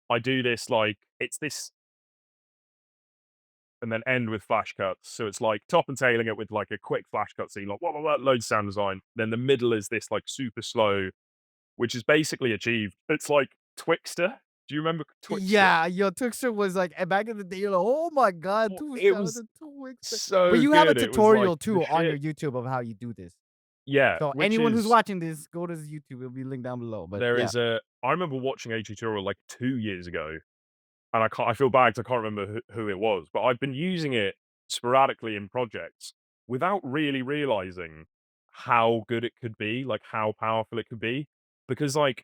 I do this like it's this and then end with flash cuts. So it's like top and tailing it with like a quick flash cut scene, like loads of sound design. Then the middle is this like super slow, which is basically achieved. It's like Twixter. Do you remember Twixter? Yeah, yo, Twixter was like back in the day, you're like, "Oh my god, Well, two it shout out was to Twixter." But so you have a good. It was like tutorial the too on your shit. YouTube of how you do this. Yeah, So which anyone who's is watching this, go to his YouTube. It'll be linked down below. But there yeah. is a. I remember watching a tutorial like 2 years ago, and I feel bad 'cause I can't remember who it was, but I've been using it sporadically in projects without really realizing how good it could be, like how powerful it could be. Because like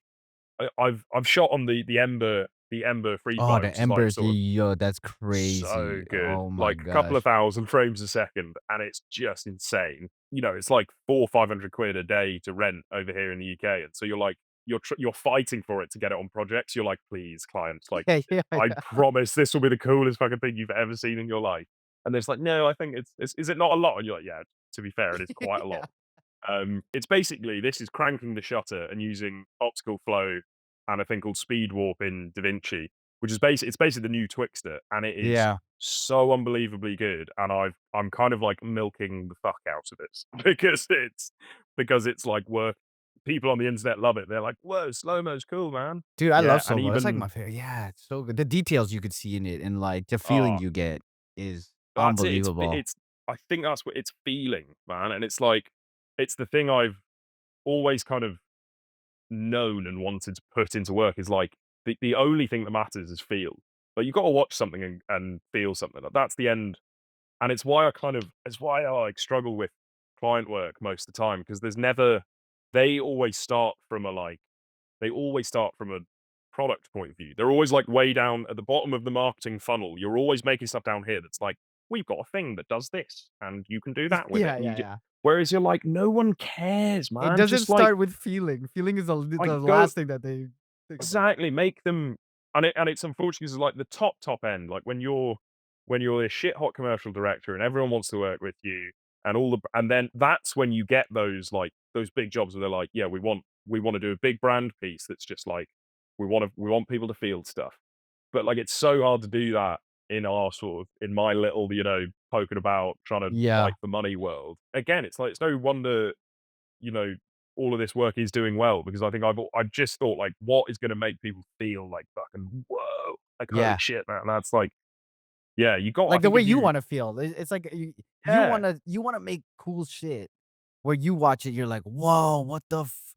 I've shot on the Ember Free Oh, Fly, the which is like embers, sort of yo, that's so crazy. good, Oh my like a couple of gosh. thousand frames a second, and it's just insane. You know, it's like 400 or 500 quid a day to rent over here in the UK, and so you're like you're fighting for it to get it on projects. You're like, please, clients, like Yeah, yeah, I yeah. promise this will be the coolest fucking thing you've ever seen in your life. And it's like, no, I think it's is it not a lot? And you're like, yeah, to be fair, it is quite a lot. Yeah. It's basically this is cranking the shutter and using optical flow and a thing called speed warp in DaVinci, which is basically the new Twixter, and it is Yeah. so unbelievably good. And I'm kind of like milking the fuck out of it because it's like work. People on the internet love it. They're like, "Whoa, slow mo's cool, man." Dude, I Yeah, love and slow-mo. That's like even my favorite. Yeah, it's so good. The details you could see in it and like the feeling oh, you get is that's it. unbelievable. It's I think that's what it's feeling, man. And it's like it's the thing I've always kind of known and wanted to put into work is like the only thing that matters is feel. Like you got to watch something and feel something. Like, that's the end, and it's why I like struggle with client work most of the time because there's never they always start from a like they always start from a product point of view. They're always like way down at the bottom of the marketing funnel. You're always making stuff down here that's like we've got a thing that does this and you can do that with it. Yeah, yeah, yeah. Whereas you're like no one cares, It man. doesn't Just like start with feeling. Feeling is the go last thing that they think about. exactly, make them and it's unfortunate 'cause, like, the top end, like, when you're a shit hot commercial director and everyone wants to work with you and all the and then that's when you get those, like, those big jobs where they're like, "Yeah, we wanna do a big brand piece that's just like, we want people to feel stuff." But, like, it's so hard to do that in our sort of in my little, poking about trying to Yeah. fight for money world. Again, it's like, it's no wonder you know, all of this work is doing well because I think I've just thought like, what is going to make people feel like fucking whoa, like holy Yeah. shit, man. That's like, yeah, you got. I Like the think way if you you, wanna feel. It's like you yeah, wanna make cool shit where you watch it, you're like, "Whoa, what the f"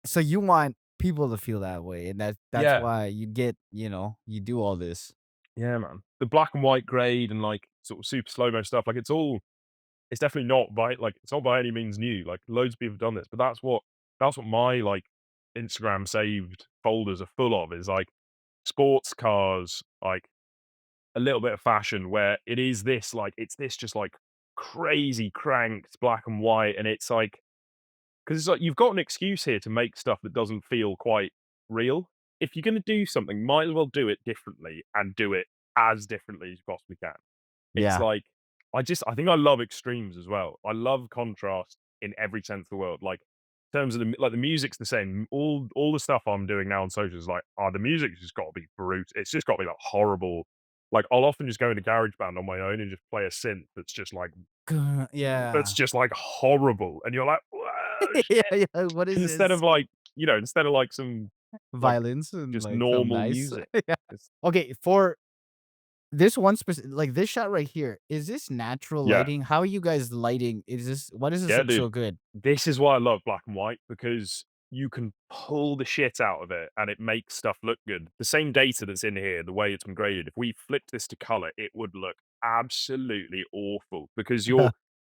So you want people to feel that way, and that's yeah, why you get, you do all this. yeah, man. The black and white grade and like sort of super slow mo stuff, like it's definitely not it's not by any means new. Like loads of people have done this, but that's what my like Instagram saved folders are full of is like sports cars, like a little bit of fashion where it is this like it's this just like crazy cranked black and white and it's like because it's like you've got an excuse here to make stuff that doesn't feel quite real. If you're going to do something, might as well do it differently and do it as differently as you possibly can. It's Yeah. like I think I love extremes as well. I love contrast in every sense of the world. Like in terms of the music's the same. All the stuff I'm doing now on social is like, oh, the music's just got to be brute. It's just got to be like horrible. Like I'll often just go into GarageBand on my own and just play a synth that's Yeah. just like horrible, and you're like, whoa, Yeah, shit. yeah, what is Instead this? of like instead of like some like Violence and, just like, some normal nice. music. Yeah. It's Okay, for This one specific, like this shot right here, is this natural Yeah. lighting? How are you guys lighting? Is this, why does this Yeah, look dude. so good? This is why I love black and white because you can pull the shit out of it and it makes stuff look good. The same data that's in here, the way it's been graded, if we flipped this to color, it would look absolutely awful because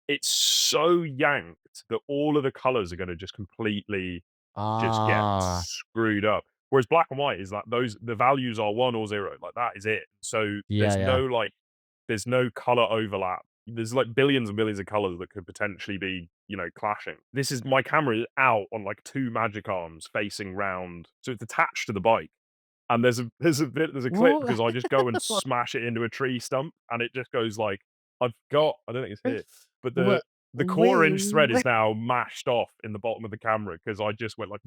it's so yanked that all of the colors are going to just completely just get Ah, screwed up. Whereas black and white is like the values are one or zero, like that is it. So yeah, yeah. there's no color overlap. There's like billions and billions of colors that could potentially be, clashing. This is my camera is out on like two magic arms facing round, so it's attached to the bike. And there's a clip Whoa. because I just go and smash it into a tree stump, and it just goes like I don't think it's here, but What? the quarter Wait, inch thread is wait, now mashed off in the bottom of the camera because I just went like,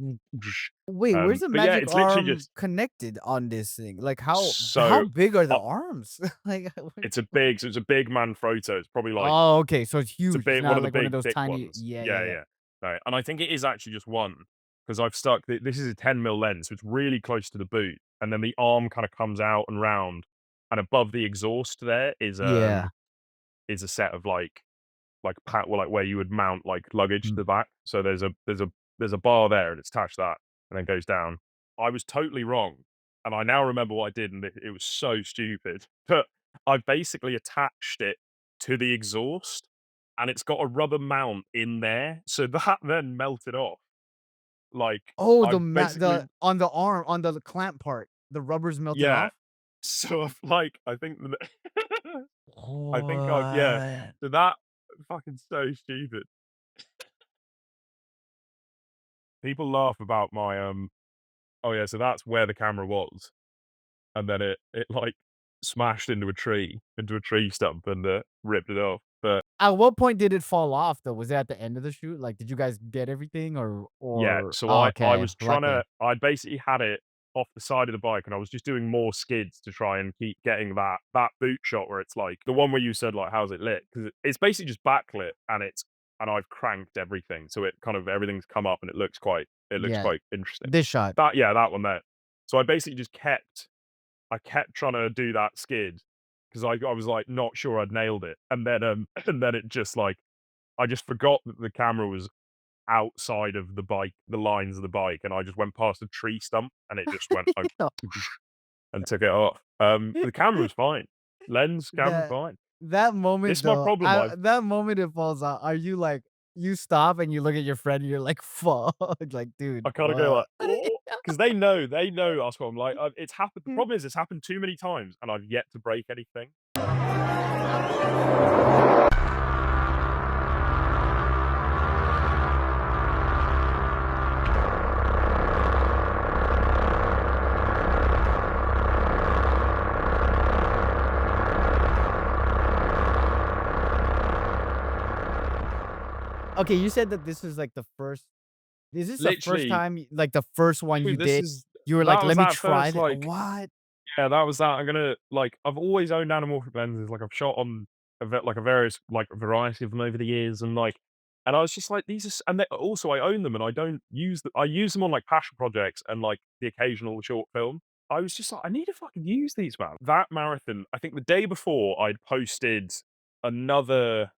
wait. Where's the but yeah, magic it's literally arm just connected on this thing? Like how so. big are the Uh, arms? Like, so it's a big Manfrotto. It's probably like oh, okay. So it's it's a huge. It's bit one not of the like one of big those thick tiny. ones. Yeah, yeah, Yeah, yeah. yeah. Right, and I think it is actually just one because I've stuck. This is a 10 mil lens, so it's really close to the boot, and then the arm kind of comes out and round, and above the exhaust there Yeah. is a set of well, like where you would mount like luggage to Mm. the back. So there's a bar there, and it's attached to that, and then goes down. I was totally wrong, and I now remember what I did, and it was so stupid. But I basically attached it to the exhaust, and it's got a rubber mount in there, so that then melted off. Like Oh, I the basically, on the arm on the clamp part, the rubber's melted yeah. off. So I've like I think I think I've yeah. What? So that fucking so stupid. People laugh about my oh yeah, so that's where the camera was, and then it like smashed into a tree stump, and ripped it off. But At what point did it fall off though? Was it at the end of the shoot? Like, did you guys get everything yeah, or so oh, I okay, was trying to luckily. I basically had it off the side of the bike, and I was just doing more skids to try and keep getting that boot shot where it's like the one where you said like, "How's it lit?" Because it's basically just backlit, and I've cranked everything, so it kind of everything's come up, and it looks Yeah, quite interesting. this shot. That one there. So I basically just kept trying to do that skid because I was like not sure I'd nailed it, and then and then it just like I just forgot that the camera was outside of the bike, the lines of the bike, and I just went past a tree stump, and it just went like and took it off. But the camera was fine. Lens, camera, That fine. that This moment is my though, problem. I've that moment it falls out, are you like, you stop and you look at your friend and you're like, "Fuck," like, "Dude, I kind of go like, what?" oh, because they know that's what I'm like. It's happened. The problem is it's happened too many times, and I've yet to break anything. Okay, you said that this is like the first, is this the first Literally, time like the first one you dude, this did? is You were like, that was "Let me that try first it." like What? Yeah, that was that. I'm gonna like I've always owned anamorphic lenses. Like I've shot on like a various like variety of them over the years, and I was just like these are and also I own them and I don't use them. I use them on like passion projects and like the occasional short film. I was just like I need to fucking use these, man. That marathon. I think the day before I'd posted another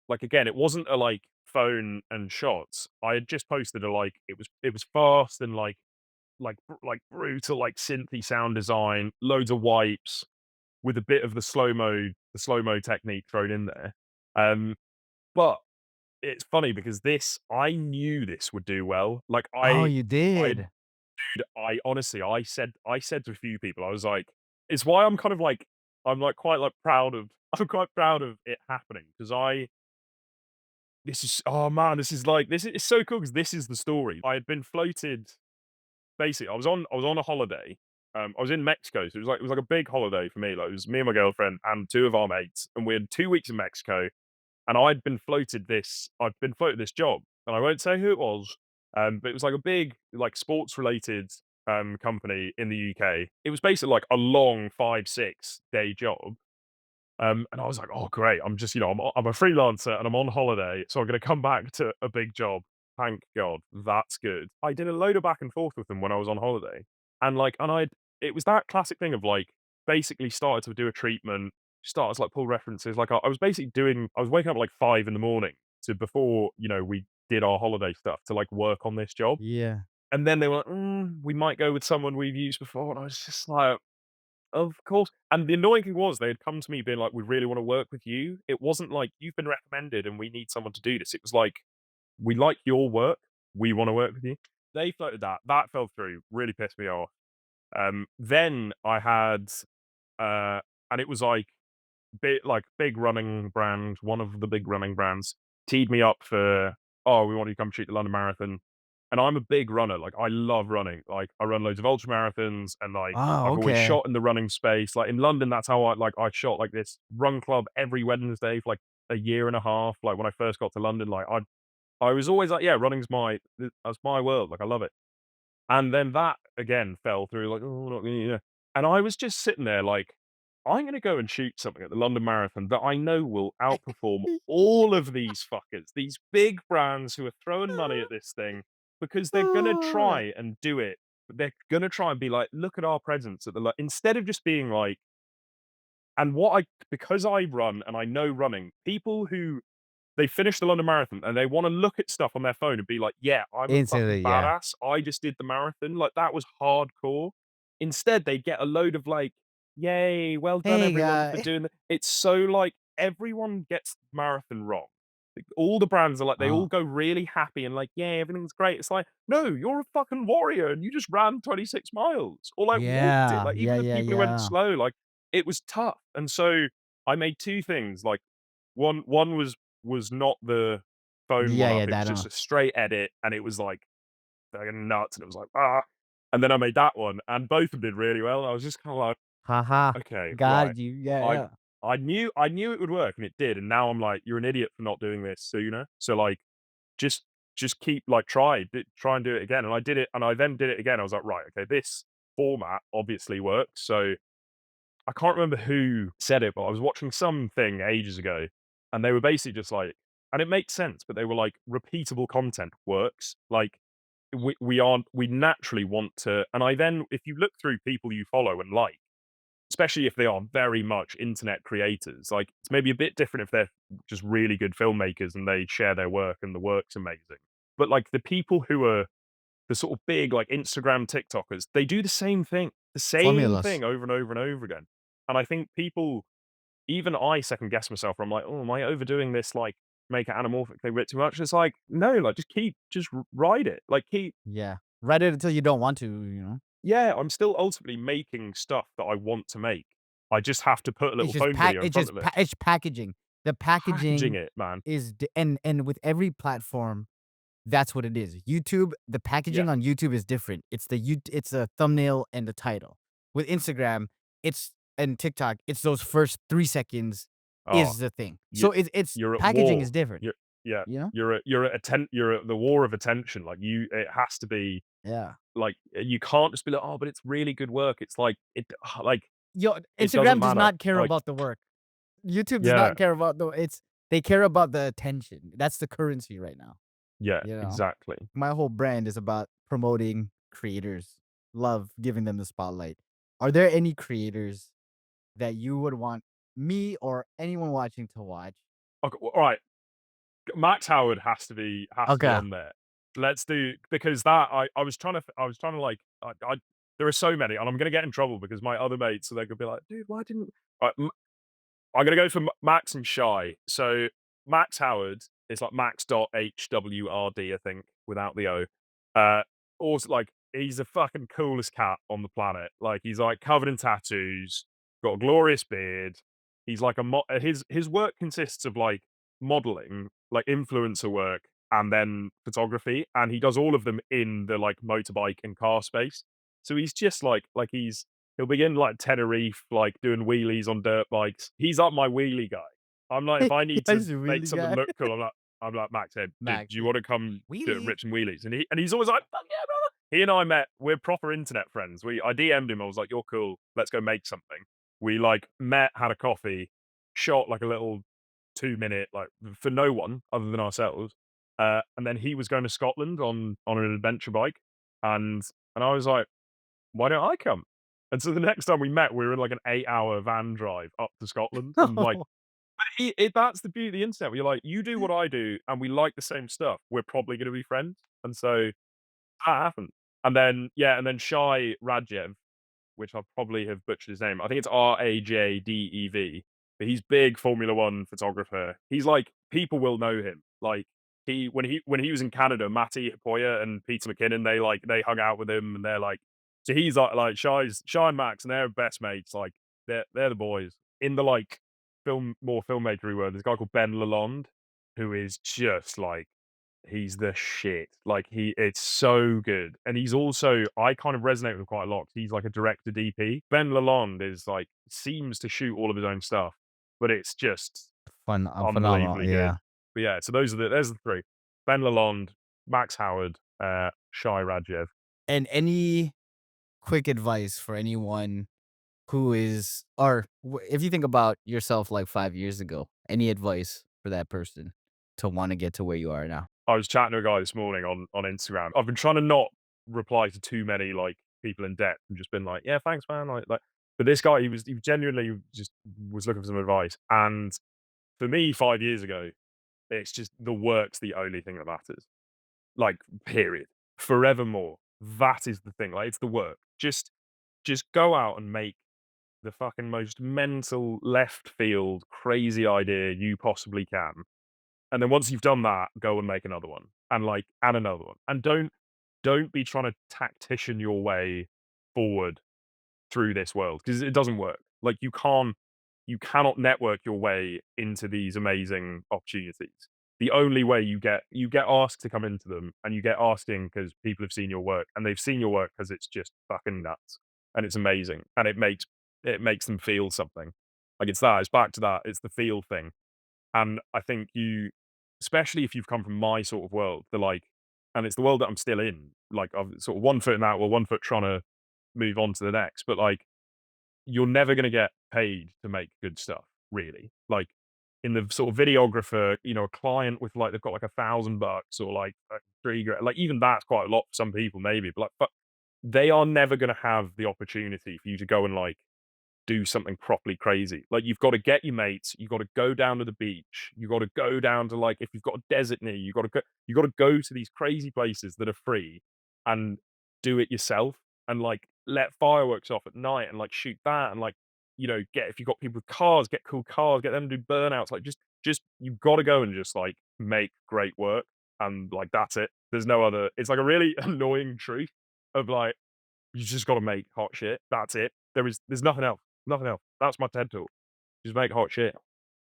like again it wasn't a like phone and shots. I had just posted a like it was fast and like brutal, like synthy sound design, loads of wipes with a bit of the slow-mo technique thrown in there. Um, but it's funny because I knew this would do well. Like Oh, you I, did? I honestly, I said to a few people, I was like, it's why I'm kind of like, I'm like quite like proud of, I'm quite proud of it happening because this is, oh man, this is it's so cool because this is the story. I had been floated basically, I was on a holiday. I was in Mexico, so it was like a big holiday for me. Like it was me and my girlfriend and two of our mates, and we had 2 weeks in Mexico. And I'd been floated this job, and I won't say who it was, but it was like a big like sports related company in the UK. It was basically like a long 5 6 day job, and I was like, "Oh, great! I'm just, I'm a freelancer and I'm on holiday, so I'm going to come back to a big job. Thank God, that's good." I did a load of back and forth with them when I was on holiday, and it was that classic thing of like basically started to do a treatment, started to like pull references. Like I was basically doing, I was waking up at like 5 in the morning to before, we did our holiday stuff to like work on this job. Yeah. And then they were like, we might go with someone we've used before. And I was just like, of course. And the annoying thing was they had come to me being like, we really want to work with you. It wasn't like you've been recommended and we need someone to do this. It was like, we like your work. We want to work with you. They floated that. That fell through. Really pissed me off. Then I had, uh, and it was like big running brand, one of the big running brands, teed me up for, "Oh, we want you to come shoot the London Marathon." And I'm a big runner, like, I love running, like, I run loads of ultra marathons and, like, Oh, I've always okay. shot in the running space, like, in London, that's how I shot, like, this run club every Wednesday for, like, a year and a half, like, when I first got to London, like, I was always like, "Yeah, running's that's my world," like, I love it. And then that again fell through like, "Oh, not gonna," and I was just sitting there like, "I'm gonna go and shoot something at the London Marathon that I know will outperform all of these fuckers, these big brands who are throwing money at this thing, because they're gonna try and do it. They're gonna try and be like, 'Look at our presence at the,' instead of just being like," and what I because I run and I know running, people who they finish the London Marathon and they wanna look at stuff on their phone and be like, "Yeah, I'm a fucking Instantly, yeah. badass. I just did the marathon." Like, that was hardcore. Instead, they get a load of like, "Yay, well done Hey, everyone for guy. doing the," it's so like everyone gets marathon wrong. Like, all the brands are like, they all Oh, go really happy and like, "Yeah, everything's great." It's like, "No, you're a fucking warrior and you just ran 26 miles or like walked it." yeah. Like, even Yeah, the yeah, people who went yeah. slow, like, it was tough. And so I made 2 things, like, one was not the phone Yeah, one up, yeah, it was that, just a straight edit, and it was, like, fucking nuts, and it was like, "Ah," and then I made that one, and both of them did really well, and I was just kinda like, haha. "Okay, right." Got you. Yeah, I yeah. I knew it would work, and it did, and now I'm like, "You're an idiot for not doing this sooner." So, like, just keep like, try and do it again, and I did it, and I then did it again, I was like, "Right, okay, this format obviously works." So I can't remember who said it, but I was watching something ages ago, and they were basically just like, and it makes sense, but they were like, repeatable content works. Like, we naturally want to, and I then, if you look through people you follow and like, especially if they are very much internet creators, like, it's maybe a bit different if they're just really good filmmakers and they share their work and the work's amazing. But like the people who are the sort of big, like, Instagram TikTokers, they do the same Formulas. thing over and over and over again. And I think people, even I second guess myself where I'm like, "Oh, am I overdoing this, like, make it anamorphic thing a bit too much?" It's like, no, like, just ride it. Like, Yeah. Write it until you don't want to. yeah, I'm still ultimately making stuff that I want to make. I just have to put a little phone video in front of it. It's packaging. The Packaging packaging it, man. is d and with every platform, that's what it is. YouTube, the Yeah. packaging on YouTube is different. It's a thumbnail and the title. With Instagram, it's and TikTok, it's those first 3 seconds Oh, is the thing. you So it's you're at packaging war. is different, You're yeah, you know? you're at the war of attention. Like, it has to be Yeah. like, you can't just be like, "Oh, but it's really good work." It's like, like, Yo, it doesn't Instagram does matter. not care Like, about the work. YouTube does yeah, not care about the it's they care about the attention. That's the currency right now, yeah, you know? exactly. My whole brand is about promoting creators, love giving them the spotlight. Are there any creators that you would want me or anyone watching to watch? Okay, alright, Max Howard has to be Okay. on there. Let's do, because that I was trying to, like, I there are so many, and I'm gonna get in trouble because my other mates, so they could be like, "Dude, why didn't," right, I'm gonna go for Max and Shy. So Max Howard is like Max.HWRD, I think, without the O. Uh, also, like, he's the fucking coolest cat on the planet. Like, he's like covered in tattoos, got a glorious beard. He's like his work consists of like modeling, like influencer work, and then photography, and he does all of them in the like motorbike and car space. So he's just like he'll be in like Tenerife, like doing wheelies on dirt bikes. He's up my wheelie guy. I'm like, if I need to He's a make really something guy. look cool, I'm like, Max, Head, do Max, you want to come do wheelie. rich and wheelies? And he's always like, fuck yeah, brother. He and I met. We're proper internet friends. I DM'd him. I was like, you're cool. Let's go make something. We like met, had a coffee, shot like a little 2 minute, like, for no one other than ourselves. And then he was going to Scotland on an adventure bike, and I was like, why don't I come? And so the next time we met, we were in like an 8-hour van drive up to Scotland, and like that's the beauty of the internet. Where you're like, you do what I do, and we like the same stuff. We're probably going to be friends, and so that happened. And then yeah, and then Shai Radjev, which I probably have butchered his name. I think it's Raddev, but he's big Formula One photographer. He's like people will know him. Like when he was in Canada, Matty Hoya and Peter McKinnon, they hung out with him and they're like so he's Shy and Max and they're best mates. Like they're the boys. In the like more filmmakery world, there's a guy called Ben Lalonde who is just like he's the shit. Like it's so good. And he's also I kind of resonate with him quite a lot 'cause he's like a director DP. Ben Lalonde is like seems to shoot all of his own stuff, but it's just Phenomenal. unbelievably good. Yeah. But yeah, so there's the three. Ben Lalonde, Max Howard, Shai Radjev. And any quick advice for anyone who is, or if you think about yourself like 5 years ago, any advice for that person to want to get to where you are now? I was chatting to a guy this morning on Instagram. I've been trying to not reply to too many like people in debt and just been like, yeah, thanks, man. But this guy, he genuinely just was looking for some advice. And for me, 5 years ago, it's just the work's the only thing that matters. Like, period. Forevermore. That is the thing. Like, it's the work. Just go out and make the fucking most mental left field crazy idea you possibly can. And then once you've done that, go and make another one, and another one. And don't be trying to tactician your way forward through this world because it doesn't work. Like you cannot network your way into these amazing opportunities. The only way you get asked to come into them, and you get asking because people have seen your work, and they've seen your work because it's just fucking nuts, and it's amazing, and it makes them feel something. Like it's that. It's back to that. It's the feel thing. And I think especially if you've come from my sort of world, and it's the world that I'm still in, like I'm sort of 1 foot in that, or 1 foot trying to move on to the next. But like, you're never going to get paid to make good stuff, really. Like in the sort of videographer, a client with like, they've got like $1,000 or like 3 grand, like even that's quite a lot for some people, maybe, but they are never going to have the opportunity for you to go and like do something properly crazy. Like you've got to get your mates, you got to go down to the beach, you got to go down to like if you've got a desert near you, you got to go to these crazy places that are free and do it yourself and like let fireworks off at night and like shoot that and like get if you've got people with cars, get cool cars, get them to do burnouts. Like just you've got to go and just like make great work and like that's it. There's no other. It's like a really annoying truth of like you just got to make hot shit. That's it. There's nothing else. Nothing else. That's my TED talk. Just make hot shit.